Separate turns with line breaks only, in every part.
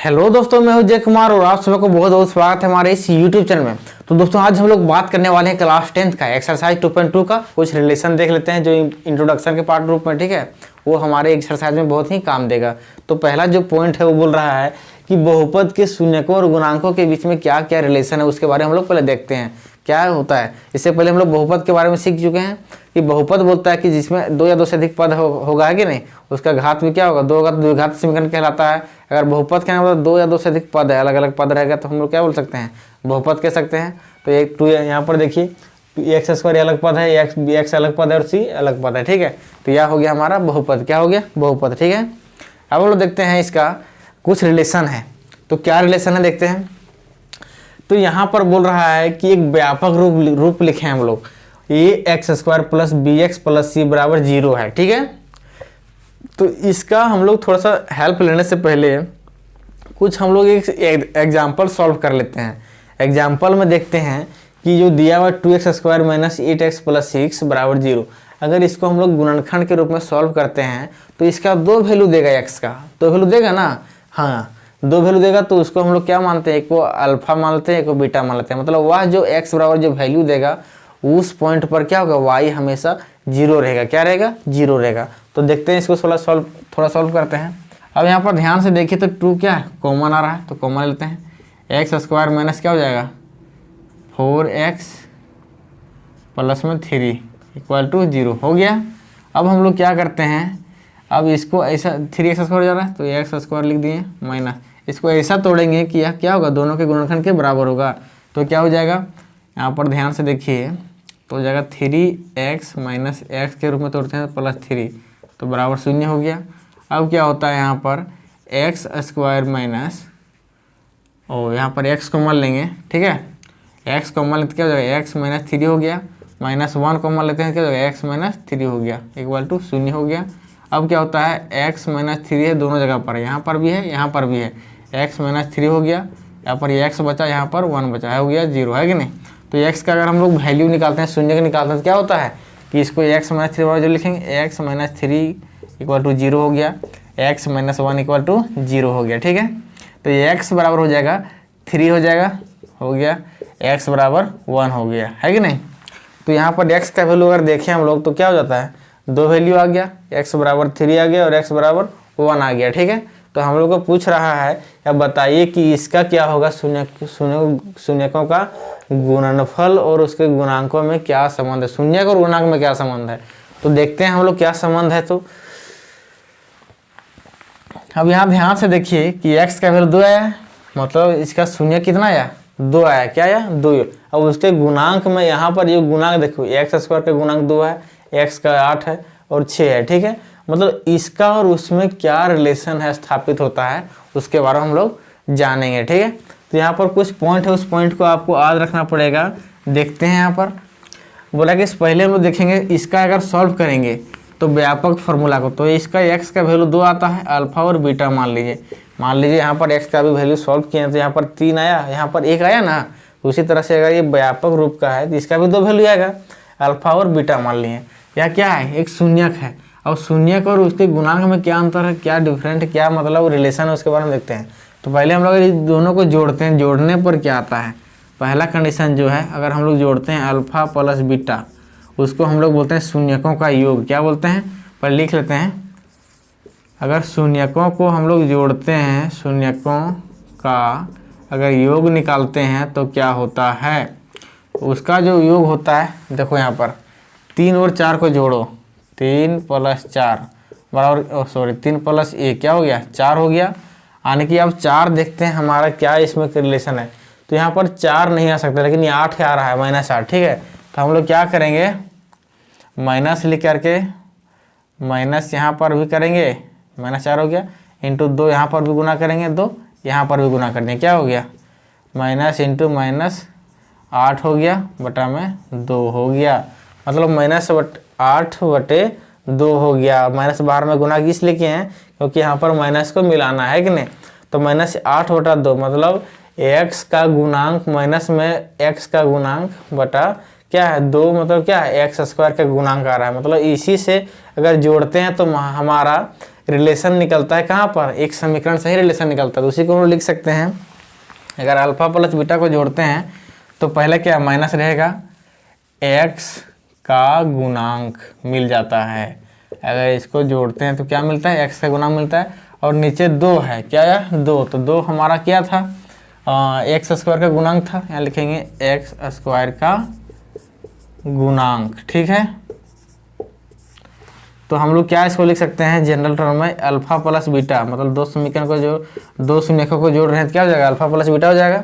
Hello दोस्तों, मैं हूं जय कुमार और आप सबको बहुत बहुत स्वागत है हमारे इस YouTube चैनल में। तो दोस्तों आज हम लोग बात करने वाले हैं क्लास 10th का एक्सरसाइज 2.2 का कुछ रिलेशन देख लेते हैं जो इंट्रोडक्शन के पार्ट रूप में, ठीक है, वो हमारे एक्सरसाइज में बहुत ही काम देगा। तो पहला जो पॉइंट है वो बोल रहा है कि बहुपद के शून्यकों और गुणांकों के बीच में क्या क्या रिलेशन है, उसके बारे में हम लोग पहले देखते हैं क्या होता है। इससे पहले हम लोग बहुपद के बारे में सीख चुके हैं कि बहुपद बोलता है कि जिसमें दो या दो से अधिक पद होगा है कि नहीं, उसका घात में क्या होगा, दो होगा तो द्विघात समीकरण कहलाता है। अगर बहुपद कहना मतलब दो या दो से अधिक पद है, अलग अलग पद रहेगा तो हम लोग क्या बोल सकते हैं, बहुपद कह सकते हैं। तो एक टू यहाँ पर देखिए एक्स स्क्वायर अलग पद है, एक्स अलग पद है और सी अलग पद है, ठीक है। तो यह हो गया हमारा बहुपद, क्या हो गया बहुपद, ठीक है। अब हम लोग देखते हैं इसका कुछ रिलेशन है। तो क्या रिलेशन है देखते हैं। तो यहाँ पर बोल रहा है कि एक व्यापक रूप लिखे हम लोग, ये x square plus b x plus c बराबर 0 है, ठीक है। तो इसका हम लोग थोड़ा सा हेल्प लेने से पहले कुछ हम लोग एक एग्जाम्पल सॉल्व कर लेते हैं। एग्जाम्पल में देखते हैं कि जो दिया हुआ 2x square minus 8x plus 6 बराबर 0, अगर इसको हम लोग गुणनखंड के रूप में सॉल्व करते हैं तो इसका दो वैल्यू देगा, x का दो वैल्यू देगा ना, हाँ दो वैल्यू देगा। तो उसको हम लोग क्या मानते हैं, एक को अल्फा मानते हैं, एक को बीटा मान लेते हैं। मतलब वह जो x बराबर जो वैल्यू देगा उस पॉइंट पर क्या होगा, y हमेशा 0 रहेगा, क्या रहेगा 0 रहेगा। तो देखते हैं इसको थोड़ा सॉल्व करते हैं। अब यहाँ पर ध्यान से देखिए तो 2 क्या है, कॉमन आ रहा है तो कॉमन लेते हैं। एक्स स्क्वायर माइनस क्या हो जाएगा 4x प्लस में 3 इक्वल टू 0 हो गया। अब हम लोग क्या करते हैं, अब इसको ऐसा 3x स्क्वायर जा रहा है तो एक्स स्क्वायर लिख दिए माइनस, इसको ऐसा तोड़ेंगे कि यह क्या होगा, दोनों के गुणनखंड के बराबर होगा। तो क्या हो जाएगा, यहाँ पर ध्यान से देखिए तो हो जाएगा 3x माइनस एक्स के रूप में तोड़ते हैं प्लस 3 तो बराबर 0 हो गया। अब क्या होता है यहाँ पर एक्स स्क्वायर माइनस, और यहाँ पर x कॉमन लेंगे, ठीक है, x कॉमन लेते क्या हो जाएगा x माइनस 3 हो गया, माइनस 1 कॉमन लेते हैं क्या हो जाएगा x माइनस 3 हो गया इक्वल टू 0 हो गया। अब क्या होता है x माइनस 3 है दोनों जगह पर, यहाँ पर भी है यहाँ पर भी है, x माइनस 3 हो गया, यहाँ पर x बचा यहाँ पर 1 बचा है, हो गया 0 है कि नहीं। तो x का अगर हम लोग वैल्यू निकालते हैं, शून्य का निकालते हैं तो क्या होता है कि इसको x माइनस 3 जो लिखेंगे x माइनस 3 इक्वल टू 0 हो गया, x माइनस 1 इक्वल टू 0 हो गया, ठीक है। तो ये x बराबर हो जाएगा 3 हो जाएगा, हो गया x बराबर 1 हो गया है कि नहीं। तो यहाँ पर x का वैल्यू अगर देखें हम लोग तो क्या हो जाता है, दो वैल्यू आ गया, x बराबर 3 आ गया और x बराबर 1 आ गया, ठीक है। तो हम लोग को पूछ रहा है या बताइए कि इसका क्या होगा, शून्यकों का गुणनफल और उसके गुणांकों में क्या संबंध है, शून्यक और गुणांक में क्या संबंध है। तो देखते हैं हम लोग क्या संबंध है। तो अब यहाँ ध्यान से देखिए कि x का वैल्यू 2 आया, मतलब इसका शून्य कितना आया 2 आया, क्या आया 2। अब उसके गुणांक में यहाँ पर ये गुणांक देखो एक्स स्क्वायर का गुणांक 2 है, x का 8 है और 6 है, ठीक है। मतलब इसका और उसमें क्या रिलेशन है स्थापित होता है उसके बारे में हम लोग जानेंगे, ठीक है। तो यहाँ पर कुछ पॉइंट है, उस पॉइंट को आपको याद रखना पड़ेगा। देखते हैं यहाँ पर बोला कि पहले हम लोग देखेंगे इसका अगर सॉल्व करेंगे तो व्यापक फार्मूला को, तो इसका x का वैल्यू 2 आता है, अल्फा और बीटा मान लीजिए यहाँ पर x का भी वैल्यू सॉल्व किए तो यहाँ पर 3 आया, यहाँ पर 1 आया ना। तो उसी तरह से अगर ये व्यापक रूप का है तो इसका भी 2 वैल्यू आएगा, अल्फा और बीटा मान लिए। यह क्या है, एक शून्यक है, और शून्यक और उसके गुणांक में क्या अंतर है, क्या डिफरेंट, क्या मतलब रिलेशन है उसके बारे में देखते हैं। तो पहले हम लोग इन दोनों को जोड़ते हैं, जोड़ने पर क्या आता है, पहला कंडीशन जो है अगर हम लोग जोड़ते हैं अल्फा प्लस बीटा, उसको हम लोग बोलते हैं शून्यकों का योग, क्या बोलते हैं, पर लिख लेते हैं। अगर शून्यकों को हम लोग जोड़ते हैं, शून्यकों का अगर योग निकालते हैं तो क्या होता है, उसका जो योग होता है देखो यहाँ पर 3 और 4 को जोड़ो, 3 प्लस 4 बराबर 3 प्लस 1 क्या हो गया 4 हो गया। यानी कि अब 4 देखते हैं हमारा क्या इसमें रिलेशन है। तो यहाँ पर 4 नहीं आ सकता, लेकिन ये 8 आ रहा है माइनस 8, ठीक है। तो हम लोग क्या करेंगे, माइनस लिख करके माइनस यहाँ पर भी करेंगे, माइनस 4 हो गया, इंटू 2 यहाँ पर भी गुना करेंगे, 2 यहाँ पर भी गुना कर देंगे, क्या हो गया माइनस इंटू माइनस 8 हो गया बटा में 2 हो गया। मतलब माइनस 8/2 हो गया। माइनस बाहर में गुना इसलिए किए हैं क्योंकि यहाँ पर माइनस को मिलाना है कि नहीं। तो माइनस 8/2 मतलब x का गुणांक माइनस में x का गुणांक बटा क्या है 2, मतलब क्या है एक्स स्क्वायर का गुणांक आ रहा है। मतलब इसी से अगर जोड़ते हैं तो हमारा रिलेशन निकलता है कहाँ पर, एक समीकरण से ही रिलेशन निकलता है। तो उसी को हम लिख सकते हैं, अगर अल्फा प्लस बीटा को जोड़ते हैं तो पहले क्या माइनस रहेगा, x का गुणांक मिल जाता है। अगर इसको जोड़ते हैं तो क्या मिलता है, x का गुणांक मिलता है, और नीचे 2 है, क्या है 2, तो 2 हमारा क्या था, एक्स स्क्वायर का गुणांक था, यहाँ लिखेंगे एक्स स्क्वायर का गुणांक, ठीक है। तो हम लोग क्या इसको लिख सकते हैं जनरल टर्म में, अल्फा प्लस बीटा, मतलब दो समीकरण को जो दो शून्यकों को जोड़ रहे हैं तो क्या हो जाएगा, अल्फा प्लस बीटा हो जाएगा।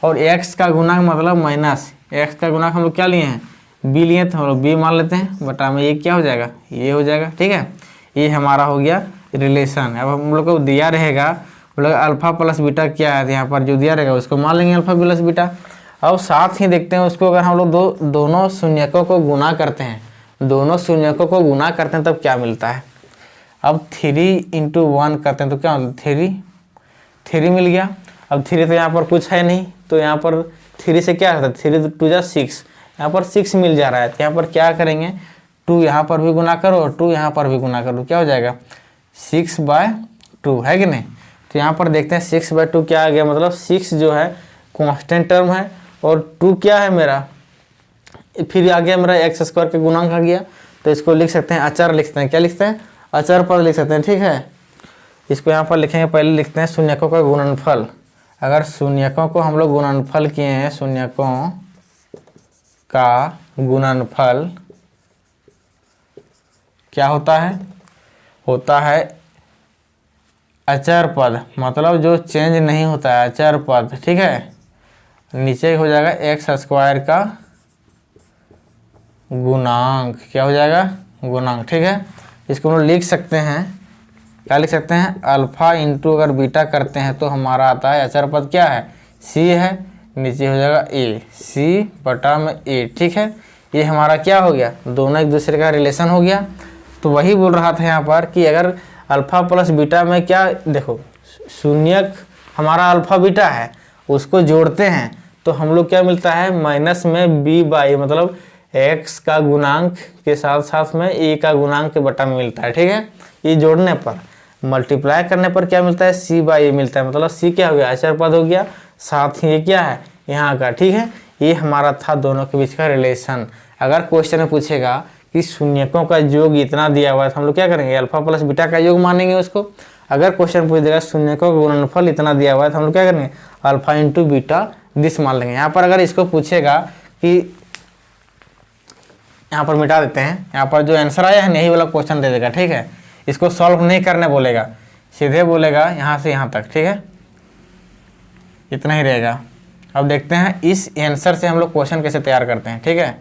और x का गुणांक मतलब माइनस, x का गुणांक हम लोग क्या लिए हैं, b लिए, तो हम लोग b मान लेते हैं, बटा में ये क्या हो जाएगा, ये हो जाएगा, ठीक है। ये हमारा हो गया रिलेशन। अब हम लोग को दिया रहेगा, हम लोग अल्फा प्लस बीटा क्या है, यहाँ पर जो दिया रहेगा उसको मान लेंगे अल्फा प्लस बीटा। अब साथ ही देखते हैं उसको, अगर हम लोग दोनों शून्यकों को गुना करते हैं, दोनों शून्यकों को गुना करते हैं तब क्या मिलता है। अब 3 × 1 करते हैं तो क्या मतलब 3 मिल गया। अब 3 तो यहाँ पर कुछ है नहीं, तो यहाँ पर 3 से क्या होता है, 3 × 2 = 6, यहाँ पर 6 मिल जा रहा है। तो यहाँ पर क्या करेंगे, 2 यहाँ पर भी गुना करो और 2 यहाँ पर भी गुना करो, क्या हो जाएगा 6/2, है कि नहीं। तो यहाँ पर देखते हैं 6/2 क्या आ गया, मतलब 6 जो है कांस्टेंट टर्म है और 2 क्या है मेरा, फिर आ गया मेरा x स्क्वायर का गुणांक आ गया। तो इसको लिख सकते हैं अचर, लिखते हैं क्या लिखते हैं, अचर पर लिख सकते हैं, ठीक है। इसको यहाँ पर लिखेंगे, पहले लिखते हैं शून्यकों का गुणनफल। अगर शून्यकों को हम लोग गुणनफल किए हैं, शून्यकों का गुणनफल क्या होता है, होता है अचर पद, मतलब जो चेंज नहीं होता है, अचर पद, ठीक है। नीचे हो जाएगा एक्स स्क्वायर का गुणांक, क्या हो जाएगा गुणांक, ठीक है। इसको हम लोग लिख सकते हैं, क्या लिख सकते हैं, अल्फा इंटू अगर बीटा करते हैं तो हमारा आता है अचर पद क्या है, सी है, नीचे हो जाएगा ए, सी बटा में ए, ठीक है। ये हमारा क्या हो गया, दोनों एक दूसरे का रिलेशन हो गया। तो वही बोल रहा था यहाँ पर कि अगर अल्फा प्लस बीटा में क्या, देखो शून्यक हमारा अल्फा बीटा है, उसको जोड़ते हैं तो हम लोग क्या मिलता है, माइनस में b/, मतलब x का गुणांक के साथ साथ में a का गुणांक के बटा में मिलता है, ठीक है। ये जोड़ने पर, मल्टीप्लाई करने पर क्या मिलता है, c/a मिलता है, मतलब c क्या हो गया, अचर पद हो गया, साथ ही ये क्या है यहाँ का, ठीक है। ये हमारा था दोनों के बीच का रिलेशन। अगर क्वेश्चन में पूछेगा कि शून्यकों का योग इतना दिया हुआ है तो हम लोग क्या करेंगे, अल्फा प्लस बीटा का योग मानेंगे उसको। अगर क्वेश्चन पूछ देगा शून्यकों का गुणनफल इतना दिया हुआ है तो हम लोग क्या करेंगे, अल्फा इंटू बीटा दिस मान लेंगे। यहाँ पर अगर इसको पूछेगा कि, यहाँ पर मिटा देते हैं, यहाँ पर जो आंसर आया है यही वाला क्वेश्चन दे देगा, ठीक है। इसको सॉल्व नहीं करने बोलेगा, सीधे बोलेगा यहाँ से यहाँ तक, ठीक है, इतना ही रहेगा। अब देखते हैं इस आंसर से हम लोग क्वेश्चन कैसे तैयार करते हैं, ठीक है।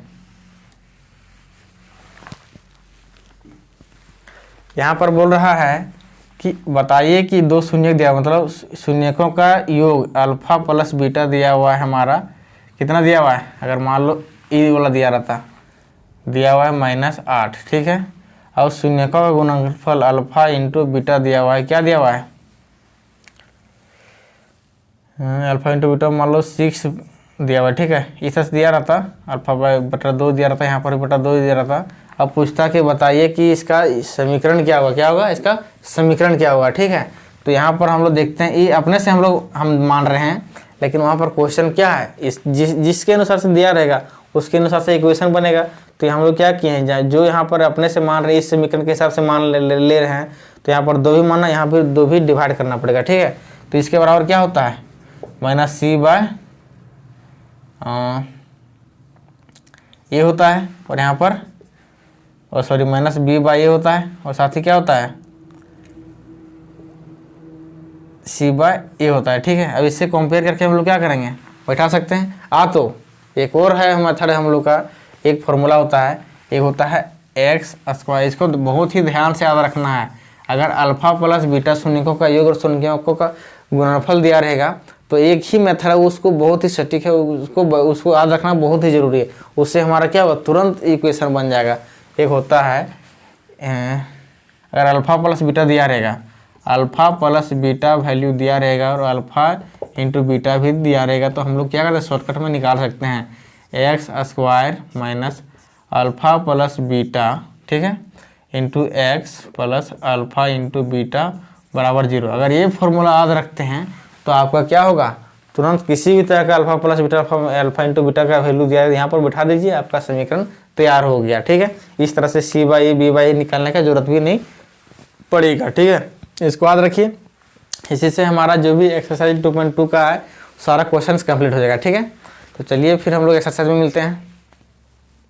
यहाँ पर बोल रहा है कि बताइए कि दो शून्यक दिया, मतलब शून्यकों का योग अल्फा प्लस बीटा दिया हुआ है हमारा, कितना दिया हुआ है, अगर मान लो ई वाला दिया रहता, दिया हुआ है -8, ठीक है। और शून्यकों का गुणनफल अल्फा इंटू बीटा दिया हुआ है, क्या दिया हुआ है, अल्फा इंटू बीटा मान लो 6 दिया हुआ है, ठीक है। इसे दिया रहता अल्फा बटा 2 दिया रहता, यहाँ पर बटा 2 दिया रहता। अब पूछता कि बताइए कि इसका समीकरण क्या होगा, क्या होगा इसका समीकरण क्या होगा, ठीक है। तो यहाँ पर हम लोग देखते हैं, ये अपने से हम मान रहे हैं, लेकिन वहाँ पर क्वेश्चन क्या है, जिसके अनुसार से दिया रहेगा उसके अनुसार से इक्वेशन बनेगा। तो हम लोग क्या किए हैं, जो यहाँ पर अपने से मान रहे हैं इस समीकरण के हिसाब से मान ले रहे हैं, तो यहाँ पर 2 भी मानना, यहाँ पर 2 भी डिवाइड करना पड़ेगा, ठीक है। तो इसके बराबर क्या होता है, -c/, ये होता है, और यहाँ पर और सॉरी -b/a होता है, और साथ ही क्या होता है c/a होता है, ठीक है। अब इससे कंपेयर करके हम लोग क्या करेंगे, बैठा सकते हैं। तो एक और है मेथड हम लोग का, एक फॉर्मूला होता है, एक होता है एक्स स्क्वायर। इसको बहुत ही ध्यान से याद रखना है। अगर अल्फा प्लस बीटा शून्यकों का योग और शून्यकों का गुणनफल दिया रहेगा तो एक ही मेथड है, उसको बहुत ही सटीक है, उसको याद रखना बहुत ही जरूरी है। उससे हमारा क्या होगा, तुरंत इक्वेशन बन जाएगा। एक होता है अगर अल्फा प्लस बीटा दिया रहेगा, अल्फा प्लस बीटा वैल्यू दिया रहेगा और अल्फा इंटू बीटा भी दिया रहेगा, तो हम लोग क्या करते हैं, शॉर्टकट में निकाल सकते हैं x square minus alpha plus beta, ठीक है। Into x plus alpha into beta बराबर 0। अगर ये फॉर्मूला याद रखते हैं तो आपका क्या होगा, तुरंत किसी भी तरह का alpha plus beta alpha into beta का वैल्यू दिया है यहाँ पर बिठा दीजिए, आपका समीकरण तैयार हो गया। ठीक है, इस तरह से सी बाई बी बाई निकालने का जरूरत भी नहीं पड़ेगा। ठीक है, इसको याद रखिए। इसी से हमारा जो भी एक्सरसाइज 2.2 का है सारा क्वेश्चंस कंप्लीट हो जाएगा। ठीक है, तो चलिए फिर हम लोग एक्सरसाइज में मिलते हैं।